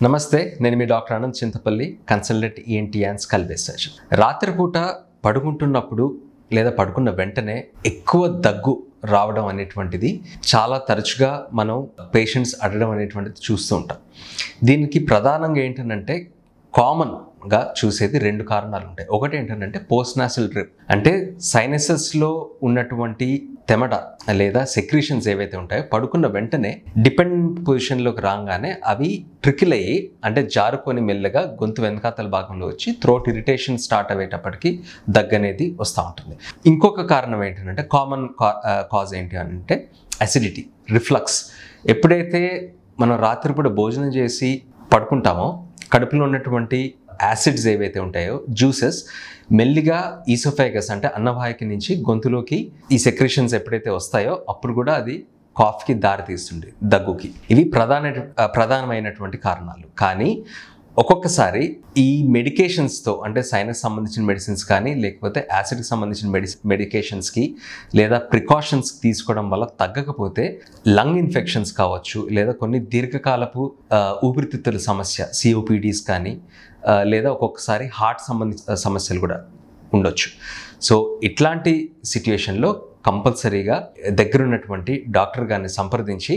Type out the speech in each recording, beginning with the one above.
నమస్తే, నేను మీ doctor Anand Chintapalli, consultant ENT and skull base surgeon. రాత్రిపూట పడుకుంటున్నప్పుడు లేదా పడుకున్న వెంటనే ఎక్కువ దగ్గు రావడం అనేటువంటిది చాలా తరచుగా మనం పేషెంట్స్ అడగడం అనేటువంటిది చూస్తూ ఉంటాం. దీనికి ప్రధానంగా ఏంటంటే కామన్గా చూసేది రెండు కారణాలు ఉంటాయి. ఒకటి ఏంటంటే పోస్ట్ నాసల్ డ్రిప్, అంటే సైనసెస్లో ఉన్నటువంటి తెమడ లేదా సెక్రీషన్స్ ఏవైతే ఉంటాయో పడుకున్న వెంటనే డిపెండెంట్ పొజిషన్లోకి రాగానే అవి ట్రికిల్ అయ్యి, అంటే జారుకొని మెల్లగా గొంతు వెనకాతల భాగంలో వచ్చి థ్రోట్ ఇరిటేషన్ స్టార్ట్ అయ్యేటప్పటికి దగ్గు అనేది వస్తూ ఉంటుంది. ఇంకొక కారణం ఏంటంటే కామన్ కాజ్ ఏంటి అంటే అసిడిటీ, రిఫ్లక్స్. ఎప్పుడైతే మనం రాత్రిపూట భోజనం చేసి పడుకుంటామో కడుపులో ఉన్నటువంటి యాసిడ్స్ ఏవైతే ఉంటాయో, జ్యూసెస్ మెల్లిగా ఈసోఫాగస్ అంటే అన్నవాహిక నుంచి గొంతులోకి ఈ సెక్రేషన్స్ ఎప్పుడైతే వస్తాయో అప్పుడు కూడా అది కాఫ్కి దారితీస్తుంది, దగ్గుకి. ఇవి ప్రధానమైనటువంటి కారణాలు. కానీ ఒక్కొక్కసారి ఈ మెడికేషన్స్తో, అంటే సైనస్ సంబంధించిన మెడిసిన్స్ కానీ లేకపోతే యాసిడ్కి సంబంధించిన మెడికేషన్స్కి లేదా ప్రికాషన్స్ తీసుకోవడం వల్ల తగ్గకపోతే లంగ్ ఇన్ఫెక్షన్స్ కావచ్చు, లేదా కొన్ని దీర్ఘకాలపు ఊపిరితిత్తుల సమస్య సిఓపిడీస్ కానీ, లేదా ఒక్కొక్కసారి హార్ట్ సంబంధించిన సమస్యలు కూడా ఉండొచ్చు. సో ఇట్లాంటి సిట్యుయేషన్లో కంపల్సరీగా దగ్గరున్నటువంటి డాక్టర్ గారిని సంప్రదించి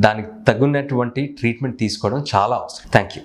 దానికి తగినటువంటి ట్రీట్మెంట్ తీసుకోవడం చాలా అవసరం. Thank you.